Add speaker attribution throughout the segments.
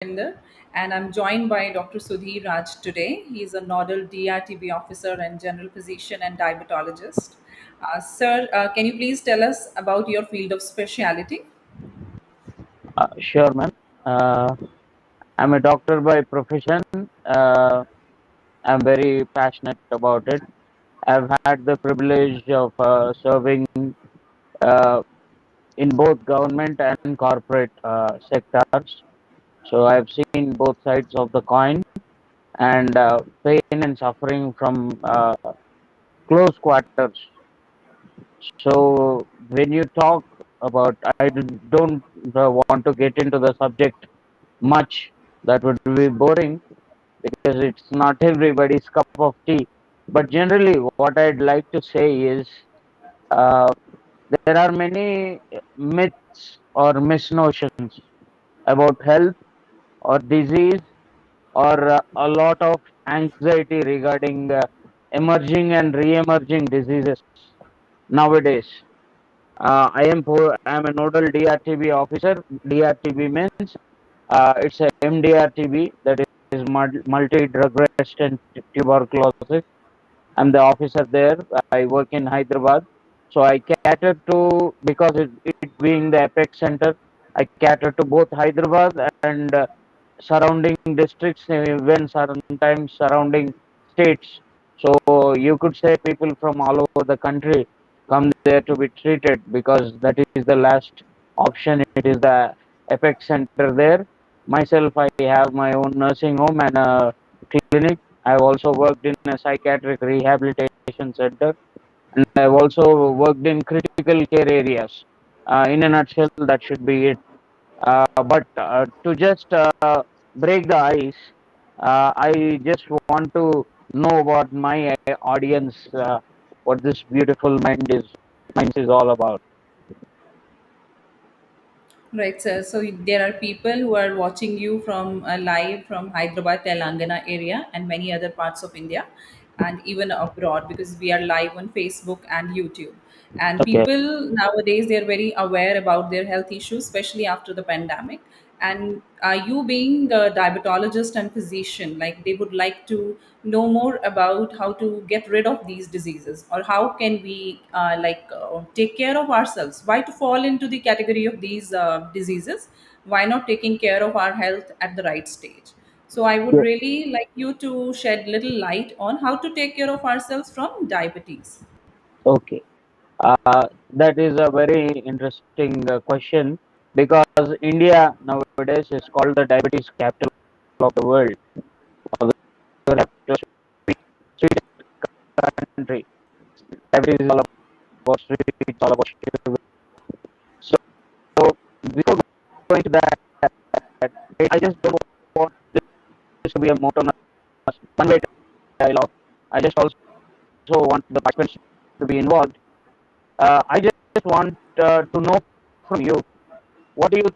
Speaker 1: And I'm joined by Dr. Sudheer Raj today. He's a NODAL DRTB officer and general physician and diabetologist. Sir, can you please tell us about your field of specialty?
Speaker 2: Sure, ma'am. I'm a doctor by profession. Uh, I'm very passionate about it. I've had the privilege of serving uh, in both government and corporate sectors. So I've seen both sides of the coin and pain and suffering from close quarters. So when you talk about, don't want to get into the subject much. That would be boring because it's not everybody's cup of tea. But generally, what I'd like to say is uh, there are many myths or misnotions about health or disease or a lot of anxiety regarding emerging and re-emerging diseases nowadays. I am a nodal DRTB officer. DRTB means it's a MDRTB, that is multi-drug resistant tuberculosis. I'm the officer there. I work in Hyderabad. So I cater to, because it being the apex center, I cater to both Hyderabad and surrounding districts, even sometimes surrounding states. So you could say people from all over the country come there to be treated because that is the last option. It is the apex center there. Myself, I have my own nursing home and a clinic. I've also worked in a psychiatric rehabilitation center, and I've also worked in critical care areas. In a nutshell, that should be it. But to just break the ice, I just want to know about my audience, what this beautiful mind is all about.
Speaker 1: Right, sir. So there are people who are watching you from live from Hyderabad, Telangana area, and many other parts of India, and even abroad because we are live on Facebook and YouTube. And
Speaker 2: Okay.
Speaker 1: people nowadays they're very aware about their health issues, especially after the pandemic. And you being the diabetologist and physician, like they would like to know more about how to get rid of these diseases or how can we take care of ourselves, why to fall into the category of these diseases, why not taking care of our health at the right stage. So I would
Speaker 2: Yeah.
Speaker 1: really like you to shed little light on how to take care of ourselves from diabetes.
Speaker 2: Okay. That is a very interesting question because India nowadays is called the diabetes capital of the world, or the capital sweet country. Diabetes is all about sweet, it's all about sugar. So before going to that, I just don't want this to be a monotonous one-way dialogue. I just also want the participants to be involved. I just want to know from you, what do you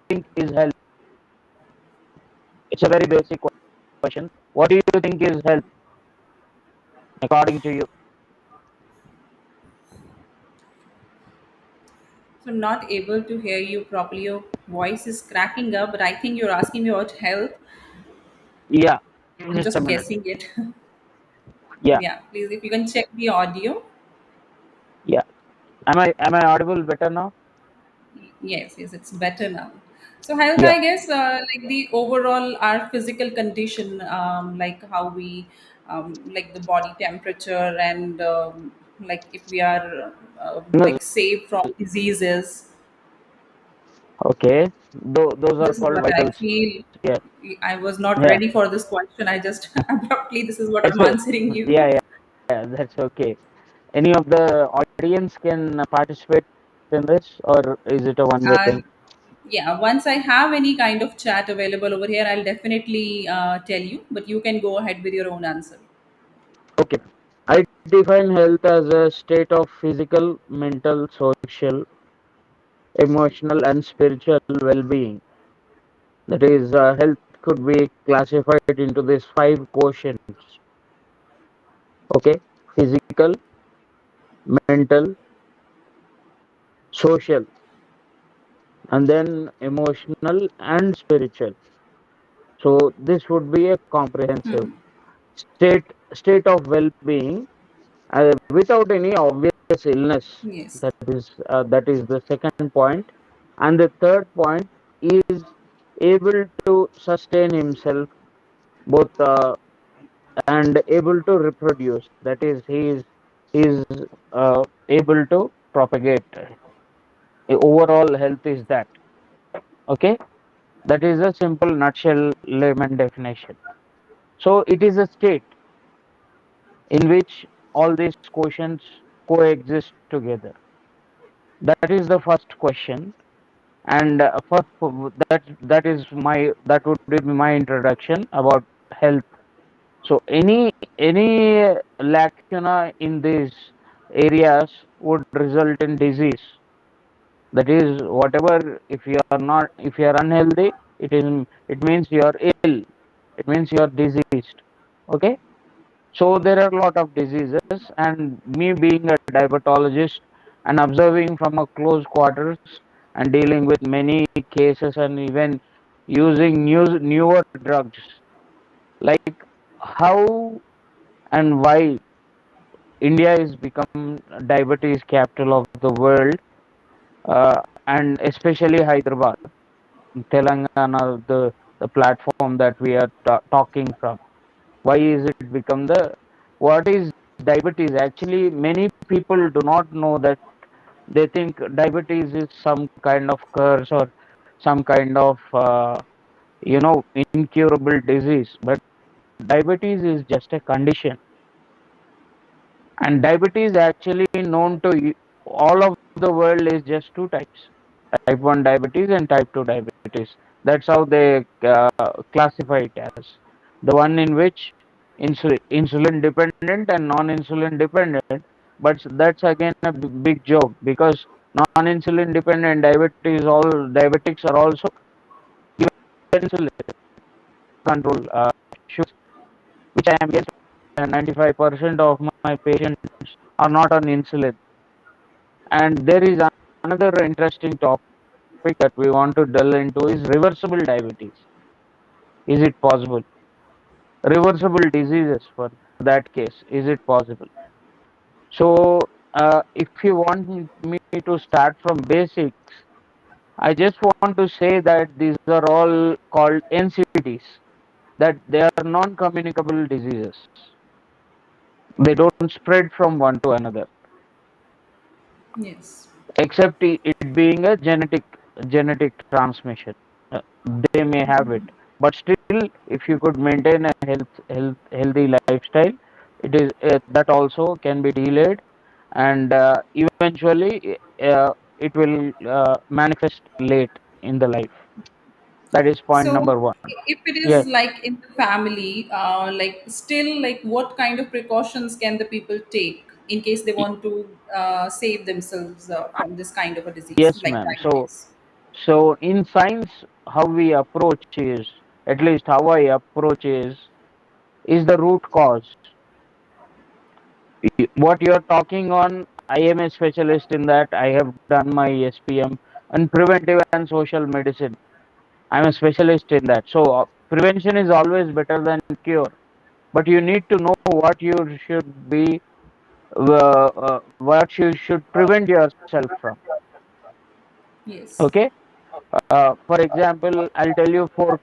Speaker 2: think is health? It's a very basic question. What do you think is health according to you?
Speaker 1: So I'm not able to hear you properly. Your voice is cracking up, but I think you're asking me about health.
Speaker 2: Yeah,
Speaker 1: I'm
Speaker 2: just a
Speaker 1: just
Speaker 2: minute.
Speaker 1: guessing it.
Speaker 2: Yeah,
Speaker 1: Yeah, please, if you can check the audio.
Speaker 2: yeah. Am I audible better now?
Speaker 1: Yes, yes, it's better now. So health,
Speaker 2: Yeah.
Speaker 1: I guess, like the overall our physical condition, like how we, like the body temperature, and like if we are
Speaker 2: No,
Speaker 1: like safe from diseases.
Speaker 2: okay. Those are
Speaker 1: This is
Speaker 2: called
Speaker 1: what I
Speaker 2: vitals.
Speaker 1: feel.
Speaker 2: Yeah,
Speaker 1: I was not
Speaker 2: yeah.
Speaker 1: ready for this question. I just abruptly, this is what
Speaker 2: That's
Speaker 1: I'm answering you.
Speaker 2: yeah, yeah, yeah. That's okay. Any of the audience can participate in this, or is it a one-way
Speaker 1: Uh,
Speaker 2: thing?
Speaker 1: yeah, once I have any kind of chat available over here, I'll definitely tell you, but you can go ahead with your own answer.
Speaker 2: Okay. I define health as a state of physical, mental, social, emotional, and spiritual well-being. That is, health could be classified into these five quotients. Okay, physical, mental, social, and then emotional and spiritual. So this would be a comprehensive state of well-being without any obvious illness.
Speaker 1: Yes.
Speaker 2: That is the second point, and the third point is able to sustain himself both and able to reproduce. That is, he is able to propagate. Overall health is that. Okay, that is a simple nutshell layman definition. So it is a state in which all these quotients coexist together. That is the first question, and that would be my introduction about health. So any lacuna in these areas would result in disease. That is, whatever, if you are unhealthy, it means you are ill. It means you are diseased. Okay. So there are a lot of diseases, and me being a diabetologist and observing from a close quarters and dealing with many cases and even using newer drugs, like how and why India is become diabetes capital of the world, and especially Hyderabad, Telangana, the platform that we are talking from. Why is it become the what is diabetes? Actually, many people do not know that. They think diabetes is some kind of curse or some kind of incurable disease, but diabetes is just a condition. And diabetes actually known to all of the world is just two types: type 1 diabetes and type 2 diabetes. That's how they classify it as. The one in which insulin dependent and non-insulin dependent. But that's again a big joke, because non-insulin dependent diabetics are also given insulin control sugars, which I am guessing 95% of my patients are not on insulin. And there is another interesting topic that we want to delve into is reversible diabetes. Is it possible? Reversible diseases for that case, is it possible? So, if you want me to start from basics, I just want to say that these are all called NCDs, that they are non-communicable diseases. They don't spread from one to another,
Speaker 1: Yes.
Speaker 2: except it being a genetic transmission. Uh, they may have it, but still, if you could maintain a healthy lifestyle, it is that also can be delayed, and eventually it will manifest late in the life. That is point
Speaker 1: So,
Speaker 2: number one.
Speaker 1: if it is
Speaker 2: Yes,
Speaker 1: like in the family, like still, like what kind of precautions can the people take in case they
Speaker 2: y-
Speaker 1: want to save themselves from this kind of a disease,
Speaker 2: yes,
Speaker 1: like
Speaker 2: ma'am. So,
Speaker 1: diabetes?
Speaker 2: so in science, how we approach is, at least how I approach is the root cause. What you're talking on, I am a specialist in that. I have done my SPM and preventive and social medicine. I'm a specialist in that. So prevention is always better than cure. But you need to know what you should be, what you should prevent yourself from.
Speaker 1: Yes.
Speaker 2: Okay. For example, I'll tell you four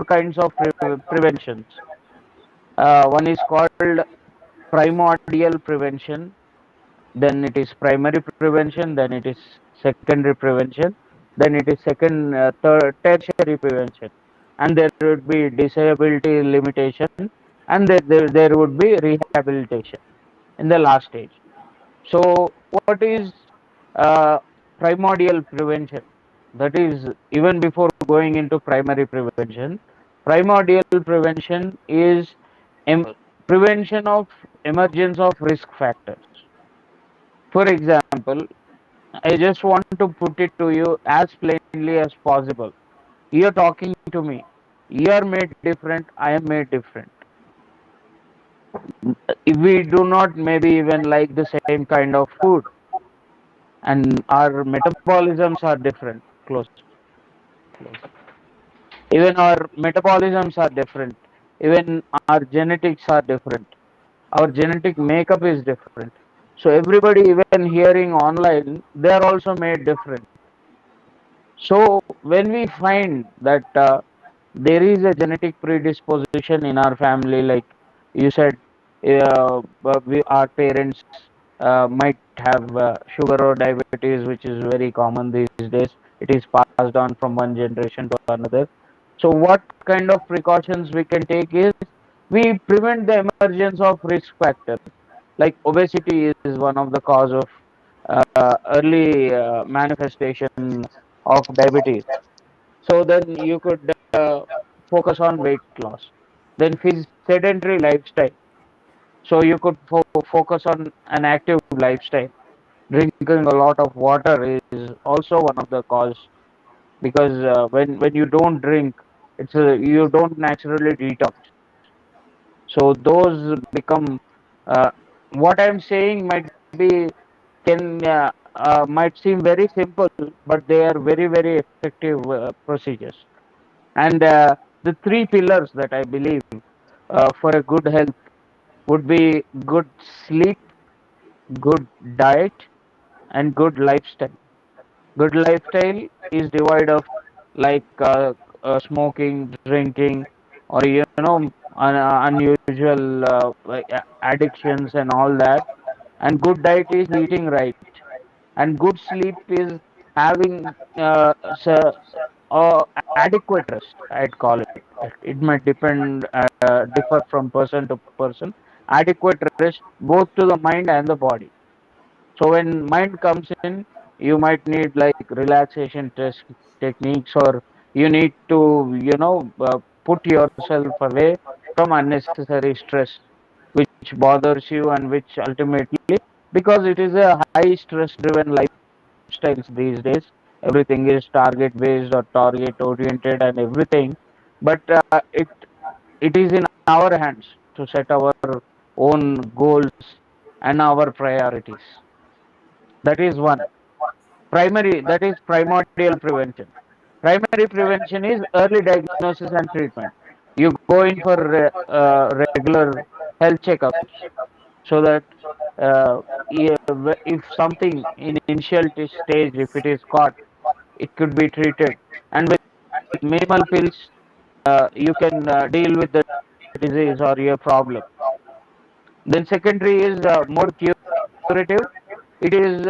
Speaker 2: kinds of preventions. One is called primordial prevention, then it is primary prevention, then it is secondary prevention, then it is tertiary prevention, and there would be disability limitation, and there would be rehabilitation in the last stage. So what is uh, primordial prevention? That is, even before going into primary prevention, primordial prevention is em- prevention of emergence of risk factors. For example, I just want to put it to you as plainly as possible. You're talking to me. You're made different. I am made different. If we do not maybe even like the same kind of food, and our metabolisms are different. Close, close. Even our metabolisms are different. Even our genetics are different. Our genetic makeup is different. So everybody, even hearing online, they are also made different. So when we find that there is a genetic predisposition in our family, like you said, our parents might have sugar or diabetes, which is very common these days. It is passed on from one generation to another. So what kind of precautions we can take is we prevent the emergence of risk factors. Like obesity is one of the cause of early manifestation of diabetes. So then you could focus on weight loss. Then sedentary lifestyle. So you could focus on an active lifestyle. Drinking a lot of water is also one of the cause, because when you don't drink, you don't naturally detox. So those become uh, what I'm saying be can might seem very simple, but they are very very effective procedures. And the three pillars that I believe for a good health would be good sleep, good diet, and good lifestyle. Good lifestyle is devoid of like smoking, drinking, or unusual addictions and all that. And good diet is eating right, and good sleep is having uh, adequate rest, I'd call it. It might differ from person to person. Adequate rest both to the mind and the body. So when mind comes in, you might need like relaxation techniques, or you need to, put yourself away from unnecessary stress, which bothers you and which ultimately, because it is a high stress driven lifestyles these days. Everything is target based or target oriented and everything, but it is in our hands to set our own goals and our priorities. That is one. That is primordial prevention. Primary prevention is early diagnosis and treatment. You go in for regular health checkups, so that if something in initial stage, if it is caught, it could be treated. And with minimal pills, you can deal with the disease or your problem. Then secondary is more curative. It is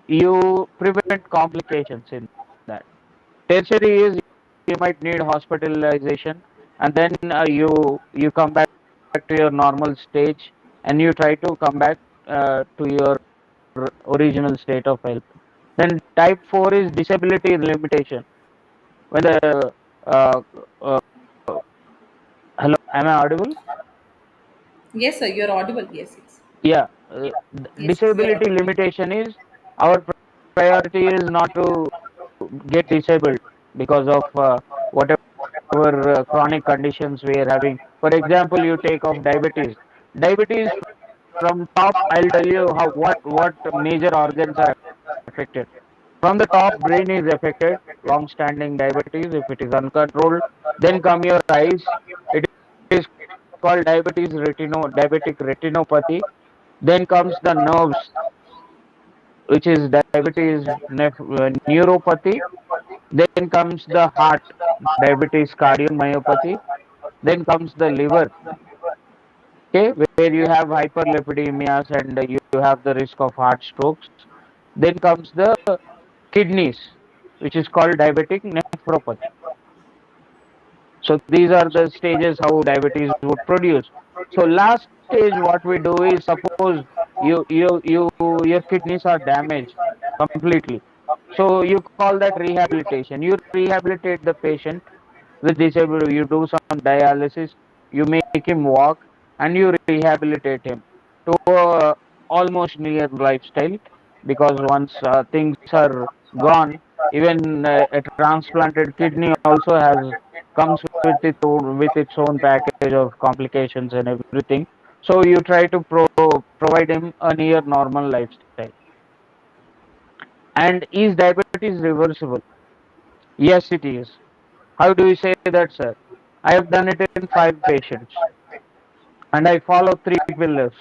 Speaker 2: you prevent complications in that. Tertiary is you might need hospitalization, and then you come back to your normal stage, and you try to come back to your original state of health. Then type 4 is disability limitation. When the uh, uh, hello, am I audible?
Speaker 1: Yes, sir, you're audible. Yes, yes.
Speaker 2: Yeah,
Speaker 1: Yes, yes, you're
Speaker 2: disability
Speaker 1: audible.
Speaker 2: limitation is our priority is not to get disabled because of whatever chronic conditions we are having. For example, you take of diabetes. Diabetes from top, I'll tell you what major organs are affected. From the top, brain is affected. Long-standing diabetes, if it is uncontrolled, then come your eyes. It is called diabetic retinopathy. Then comes the nerves, which is neuropathy. Then comes the heart, diabetes cardiomyopathy. Then comes the liver, okay, where you have hyperlipidemias and you have the risk of heart strokes. Then comes the kidneys, which is called diabetic nephropathy. So these are the stages how diabetes would produce. So last stage, what we do is, suppose your kidneys are damaged completely. So you call that rehabilitation. You rehabilitate the patient with disability. You do some dialysis. You make him walk, and you rehabilitate him to almost near lifestyle. Because once things are gone, even a transplanted kidney also has comes with its own package of complications and everything. So you try to provide him a near normal lifestyle. And is diabetes reversible? Yes, it is. How do you say that, sir? I have done it in 5 patients, and I follow 3 pillars.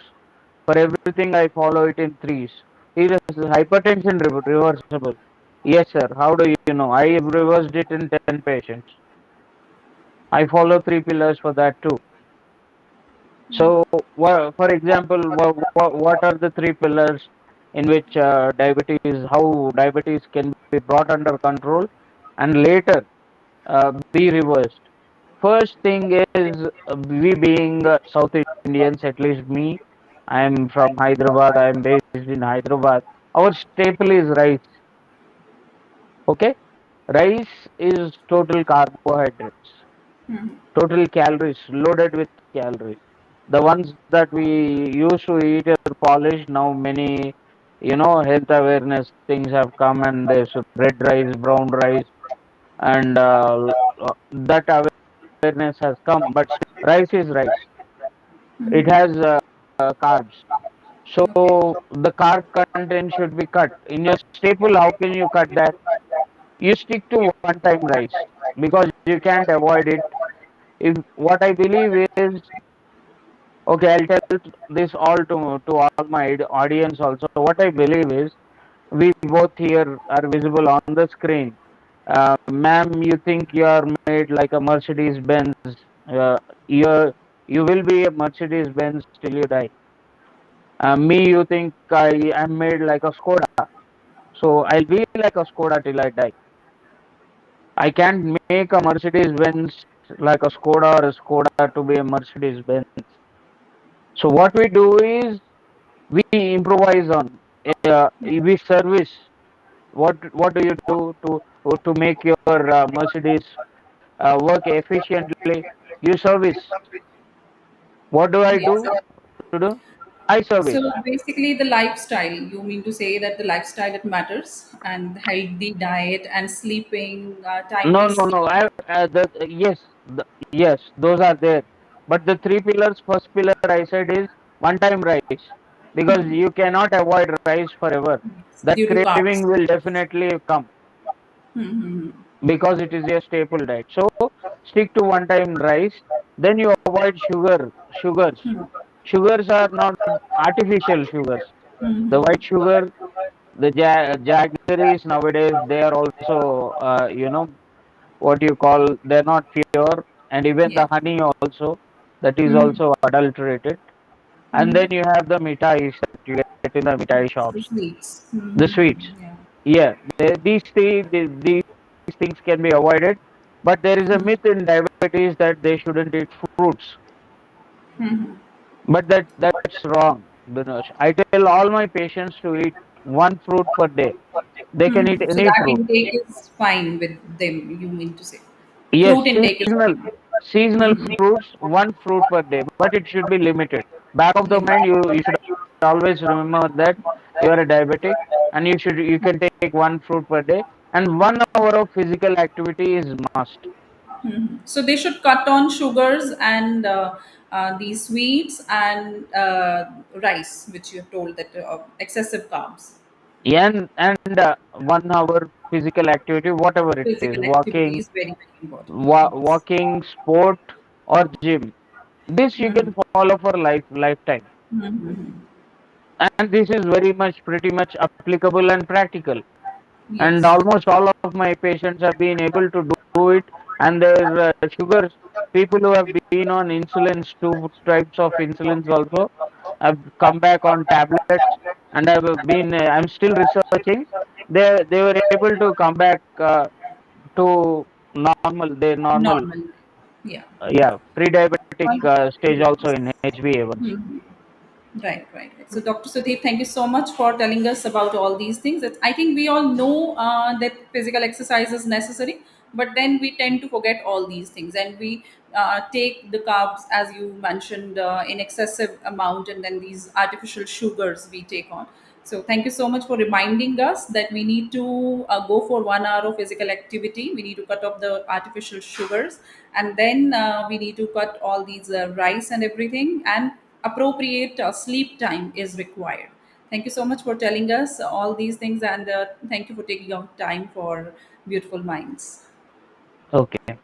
Speaker 2: For everything, I follow it in threes. Is hypertension reversible? Yes, sir. How do you know? I have reversed it in 10 patients. I follow 3 pillars for that too. So, for example, what are the 3 pillars in which how diabetes can be brought under control and later be reversed? First thing is, we being South Indians, at least me, I am from Hyderabad, I am based in Hyderabad. Our staple is rice. Okay? Rice is total carbohydrates, total calories, loaded with calories. The ones that we used to eat are polished. Now many, health awareness things have come, and there's red rice, brown rice, and that awareness has come. But rice is rice. It has carbs. So
Speaker 1: Okay.
Speaker 2: the carb content should be cut. In your staple, how can you cut that? You stick to one time rice because you can't avoid it. If what I believe is, okay, I'll tell this all to all my audience also. What I believe is, we both here are visible on the screen. Ma'am, you think you are made like a Mercedes Benz. Uh, you you will be a Mercedes Benz till you die. Me, you think I am made like a Skoda. So I'll be like a Skoda till I die. I can't make a Mercedes Benz like a Skoda or a Skoda to be a Mercedes Benz. So what we do is we improvise on. We service. What do you do to make your Mercedes work efficiently? You service. What do I
Speaker 1: Yes.
Speaker 2: do to do? I
Speaker 1: So
Speaker 2: service.
Speaker 1: basically, the lifestyle, you mean to say that the lifestyle it matters, and healthy diet and sleeping,
Speaker 2: No,
Speaker 1: timely
Speaker 2: no,
Speaker 1: sleep.
Speaker 2: no. Yes, yes, those are there. But the 3 pillars, first pillar I said is one time rice, because you cannot avoid rice forever. That
Speaker 1: Due to carbs.
Speaker 2: craving will definitely come because it is a staple diet. So stick to one time rice. Then you avoid sugars. Sugars are not artificial sugars. The white sugar, the jaggeries nowadays, they are also, what you call, they're not pure, and even
Speaker 1: Yeah.
Speaker 2: the honey also, that is also adulterated. And then you have the mithais that you get in the mithai
Speaker 1: The
Speaker 2: shops,
Speaker 1: sweets.
Speaker 2: the sweets.
Speaker 1: Yeah.
Speaker 2: Yeah, these things can be avoided, but there is a myth in diabetes that they shouldn't eat fruits. But that's wrong, Binosh. I tell all my patients to eat one fruit per day. They can eat
Speaker 1: So
Speaker 2: any
Speaker 1: that
Speaker 2: fruit.
Speaker 1: intake is fine with them, you mean to say.
Speaker 2: Yes,
Speaker 1: Fruit intake is
Speaker 2: seasonal fruits, one fruit per day, but it should be limited. Back of the mind,
Speaker 1: limited.
Speaker 2: you should always remember that you are a diabetic, and you can take one fruit per day, and 1 hour of physical activity is must.
Speaker 1: So they should cut on sugars and these sweets and rice, which you have told that excessive carbs.
Speaker 2: And 1 hour physical activity, whatever it is,
Speaker 1: Physical activity
Speaker 2: walking,
Speaker 1: is very, very important. Yes.
Speaker 2: walking, sport, or gym. This you can follow for lifetime, and this is very much pretty much applicable and practical. And
Speaker 1: Yes.
Speaker 2: almost all of my patients have been able to do it, and their sugars, people who have been on insulins, 2 types of insulins also, have come back on tablets, and I'm still researching. They were able to come back to their normal,
Speaker 1: Normal. Yeah.
Speaker 2: yeah, pre-diabetic
Speaker 1: Well,
Speaker 2: stage also
Speaker 1: yes.
Speaker 2: in HbA1c.
Speaker 1: Right, right, right. So, Dr. Sudhir, thank you so much for telling us about all these things. I think we all know that physical exercise is necessary, but then we tend to forget all these things, and we take the carbs, as you mentioned, in excessive amount, and then these artificial sugars we take on. So, thank you so much for reminding us that we need to go for 1 hour of physical activity. We need to cut off the artificial sugars, and then we need to cut all these rice and everything, and appropriate sleep time is required. Thank you so much for telling us all these things, and thank you for taking out time for Beautiful Minds.
Speaker 2: Okay.